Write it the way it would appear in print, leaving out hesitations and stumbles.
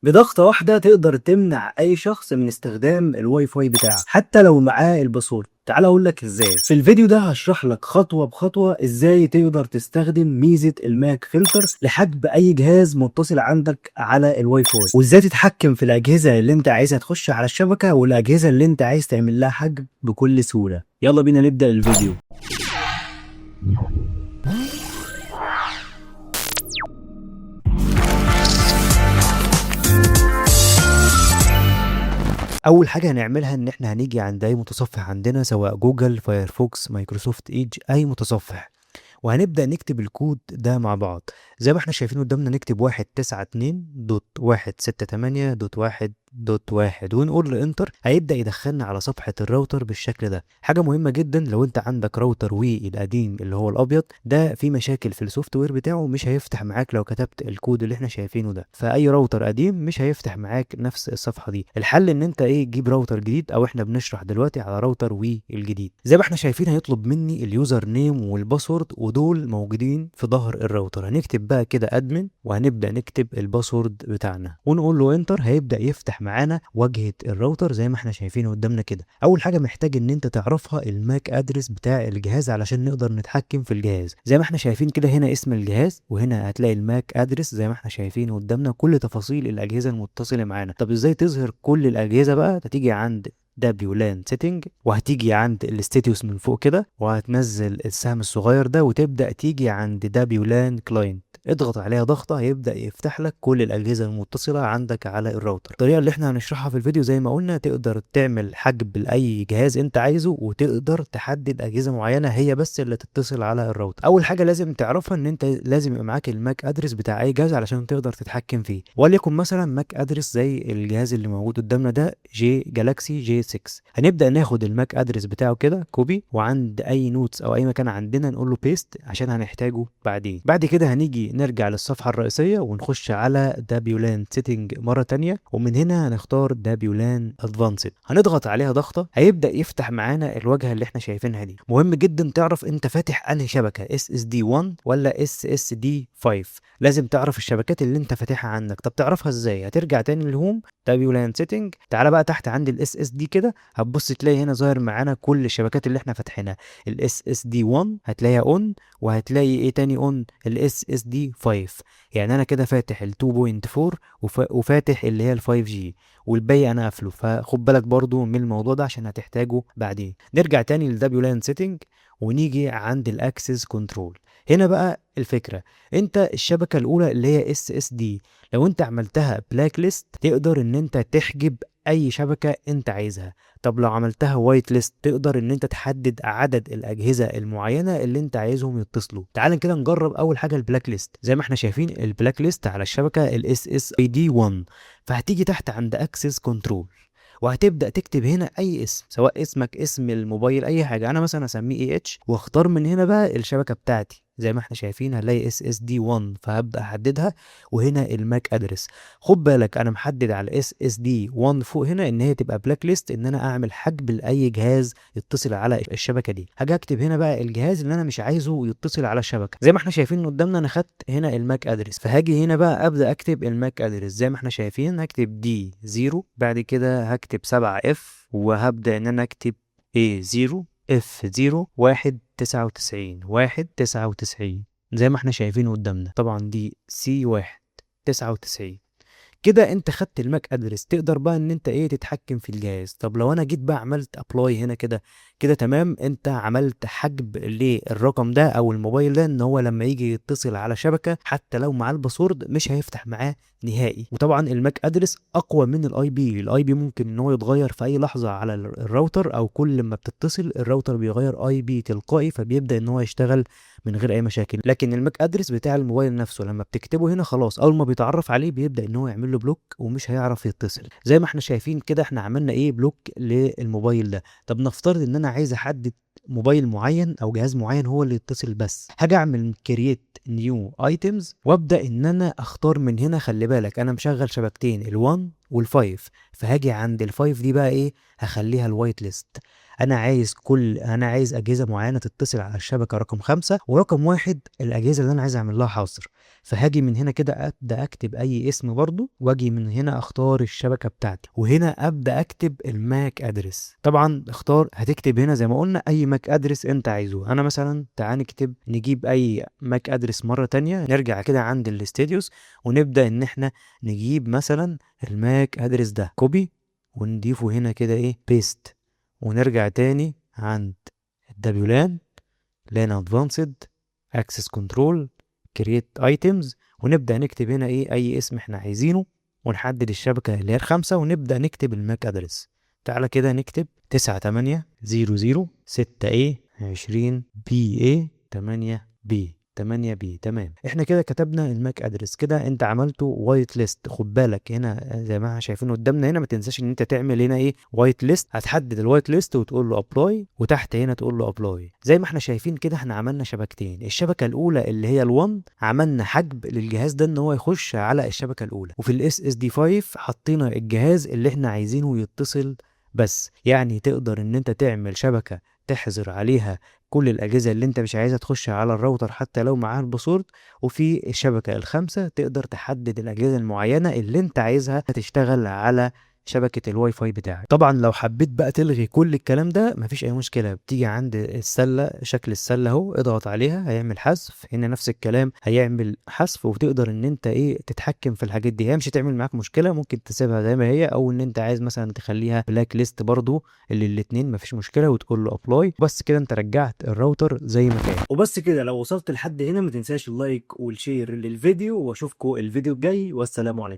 بضغطة واحدة تقدر تمنع أي شخص من استخدام الواي فاي بتاعك حتى لو معاه الباسورد. تعال أقول لك إزاي. في الفيديو ده هشرح لك خطوة بخطوة إزاي تقدر تستخدم ميزة الماك فلتر لحجب أي جهاز متصل عندك على الواي فاي، وإزاي تتحكم في الأجهزة اللي أنت عايزها تخش على الشبكة والأجهزة اللي أنت عايز تعمل لها حجب بكل سهولة. يلا بينا نبدأ الفيديو. اول حاجه هنعملها ان احنا هنيجي عند اي متصفح عندنا، سواء جوجل، فايرفوكس، مايكروسوفت ايدج، اي متصفح، وهنبدأ نكتب الكود ده مع بعض. زي ما احنا شايفين قدامنا نكتب 192.168.1.1.1 ونقول له انتر. هيبدأ يدخلنا على صفحة الراوتر بالشكل ده. حاجة مهمة جدا، لو انت عندك راوتر وي القديم اللي هو الابيض ده في مشاكل في السوفت وير بتاعه، مش هيفتح معاك لو كتبت الكود اللي احنا شايفينه ده. فاي راوتر قديم مش هيفتح معاك نفس الصفحة دي. الحل ان انت تجيب راوتر جديد، او احنا بنشرح دلوقتي على راوتر وي الجديد. زي ما احنا شايفين هيطلب مني اليوزر نيم والباسورد، ودول موجودين في ظهر الراوتر. هنكتب بقى كده ادمن، وهنبدا نكتب الباسورد بتاعنا ونقول له انتر. هيبدا يفتح معانا واجهه الراوتر زي ما احنا شايفينه قدامنا كده. اول حاجه محتاج ان انت تعرفها الماك ادرس بتاع الجهاز علشان نقدر نتحكم في الجهاز. زي ما احنا شايفين كده هنا اسم الجهاز، وهنا هتلاقي الماك ادرس زي ما احنا شايفين قدامنا كل تفاصيل الاجهزه المتصله معانا. طب ازاي تظهر كل الاجهزه بقى؟ هتيجي عند WLAN setting، وهتيجي عند الستاتيوس من فوق كده، وهتنزل السهم الصغير ده وتبدأ تيجي عند WLAN client. اضغط عليها ضغطة، هيبدأ يفتح لك كل الأجهزة المتصلة عندك على الراوتر. الطريقة اللي احنا هنشرحها في الفيديو زي ما قلنا، تقدر تعمل حجب لأي جهاز انت عايزه، وتقدر تحدد أجهزة معينة هي بس اللي تتصل على الراوتر. أول حاجة لازم تعرفها ان انت لازم يبقى معاك الماك ادرس بتاع أي جهاز علشان تقدر تتحكم فيه. وليكن مثلا ماك ادرس زي الجهاز اللي موجود قدامنا ده، جالاكسي جي 6. هنبدأ ناخد الماك ادرس بتاعه كده كوبي، وعند اي نوتس او اي مكان عندنا نقول له بيست عشان هنحتاجه بعدين. بعد كده هنيجي نرجع للصفحة الرئيسية ونخش على WLAN سيتنج مرة تانية، ومن هنا هنختار WLAN ادفانسد. هنضغط عليها ضغطة، هيبدأ يفتح معانا الواجهة اللي احنا شايفينها دي. مهم جدا تعرف انت فاتح انهي شبكة، SSD 1 ولا SSD 5. لازم تعرف الشبكات اللي انت فاتحها عندك. طب تعرفها ازاي؟ هترجع تاني للهوم، WLAN سيتنج، تعالى بقى تحت عند الاس اس دي كده، هتبص تلاقي هنا ظاهر معانا كل الشبكات اللي احنا فاتحينها. الاس اس دي 1 هتلاقيها اون، وهتلاقي ايه تاني اون؟ الاس اس دي 5. يعني انا كده فاتح ال 2.4 وفاتح اللي هي ال 5G، والباقي انا قافله. فخد بالك برضو من الموضوع ده عشان هتحتاجه بعدين. نرجع تاني لل WLAN سيتنج ونيجي عند الاكسس كنترول. هنا بقى الفكرة، انت الشبكة الاولى اللي هي اس اس دي، لو انت عملتها بلاك ليست تقدر ان انت تحجب اي شبكة انت عايزها. طب لو عملتها وايت ليست تقدر ان انت تحدد عدد الاجهزة المعينة اللي انت عايزهم يتصلوا. تعال كده نجرب اول حاجة البلاك ليست. زي ما احنا شايفين البلاك ليست على الشبكة الاس اس اي دي 1. فهتيجي تحت عند اكسس كنترول، وهتبدا تكتب هنا اي اسم، سواء اسمك، اسم الموبايل، اي حاجه. انا مثلا اسميه اي اتش، واختار من هنا بقى الشبكه بتاعتي. زي ما احنا شايفين هنلاقي اس اس دي 1، فهبدا احددها. وهنا الماك ادرس، خد بالك انا محدد على اس اس دي 1 فوق هنا ان هي تبقى بلاك ليست، ان انا اعمل حجب لاي جهاز يتصل على الشبكه دي. هاجي اكتب هنا بقى الجهاز اللي انا مش عايزه يتصل على الشبكه. زي ما احنا شايفين قدامنا انا خدت هنا الماك ادرس، فهاجي هنا بقى ابدا اكتب الماك ادرس. زي ما احنا شايفين هكتب دي 0، بعد كده هكتب 7 اف، وهبدا ان انا اكتب A 0 F 0 1 99 1 99. زي ما احنا شايفين قدامنا طبعا دي سي 1 99. كده انت خدت الماك ادرس، تقدر بقى ان انت تتحكم في الجهاز. طب لو انا جيت بقى عملت ابلاي هنا كده، كده تمام، انت عملت حجب للرقم ده او الموبايل ده، ان هو لما يجي يتصل على شبكة حتى لو معاه الباسورد مش هيفتح معاه نهائي. وطبعا الماك ادرس اقوى من الاي بي ممكن ان هو يتغير في اي لحظة على الراوتر، او كل ما بتتصل الراوتر بيغير اي بي تلقائي، فبيبدأ ان هو يشتغل من غير اي مشاكل. لكن الماك ادرس بتاع الموبايل نفسه لما بتكتبه هنا خلاص، اول ما بيتعرف عليه بيبدا ان هو يعمل له بلوك ومش هيعرف يتصل. زي ما احنا شايفين كده احنا عملنا بلوك للموبايل ده. طب نفترض ان انا عايز احدد موبايل معين او جهاز معين هو اللي يتصل بس. هاجي اعمل كرييت نيو ايتمز، وابدا ان انا اختار من هنا. خلي بالك انا مشغل شبكتين ال1 وال5، فهاجي عند ال5 دي بقى هخليها الوايت ليست. انا عايز اجهزه معينه تتصل على الشبكه رقم 5 ورقم 1 الاجهزه اللي انا عايز اعمل لها حصر. فهاجي من هنا كده ابدا اكتب اي اسم برضو، واجي من هنا اختار الشبكه بتاعتي، وهنا ابدا اكتب الماك ادرس. طبعا اختار، هتكتب هنا زي ما قلنا اي ماك ادرس انت عايزه. انا مثلا تعال نجيب اي ماك ادرس مره تانية، نرجع كده عند الاستديوس ونبدا ان احنا نجيب مثلا الماك ادرس ده كوبي، ونضيفه هنا كده ايه بيست، ونرجع تاني عند الدبيولان لان ادفانسد اكسس كنترول كرييت ايتمز، ونبدا نكتب هنا ايه اي اسم احنا عايزينه، ونحدد الشبكه اللي هي ال5، ونبدا نكتب الماك ادرس. تعالى كده نكتب 9800/6A20B، 8B. تمام، احنا كده كتبنا الماك ادرس. كده انت عملته وايت ليست. خد بالك هنا زي ما احنا شايفين قدامنا هنا، ما تنساش ان انت تعمل هنا ايه وايت ليست. هتحدد الوايت ليست وتقول له ابلاي، وتحت هنا تقول له ابلاي. زي ما احنا شايفين كده احنا عملنا شبكتين. الشبكه الاولى اللي هي ال1 عملنا حجب للجهاز ده ان هو يخش على الشبكه الاولى، وفي الاس اس دي 5 حطينا الجهاز اللي احنا عايزينه يتصل بس. يعني تقدر ان انت تعمل شبكه تحظر عليها كل الاجهزه اللي انت مش عايزها تخش على الراوتر حتى لو معاها الباسورد، وفي الشبكه ال5 تقدر تحدد الاجهزه المعينه اللي انت عايزها تشتغل على شبكة الواي فاي بتاعك. طبعا لو حبيت بقى تلغي كل الكلام ده مفيش اي مشكلة، بتيجي عند السلة، شكل السلة اهو، اضغط عليها هيعمل حذف. هنا نفس الكلام هيعمل حذف، وتقدر ان انت ايه تتحكم في الحاجات دي. هي مش هتعمل معاك مشكلة، ممكن تسيبها زي ما هي، او ان انت عايز مثلا تخليها بلاك ليست برضو اللي الاتنين مفيش مشكلة، وتقول له ابلاي. بس كده انت رجعت الراوتر زي ما كان. وبس كده، لو وصلت لحد هنا ما تنساش اللايك والشير للفيديو، واشوفكم الفيديو الجاي، والسلام عليكم.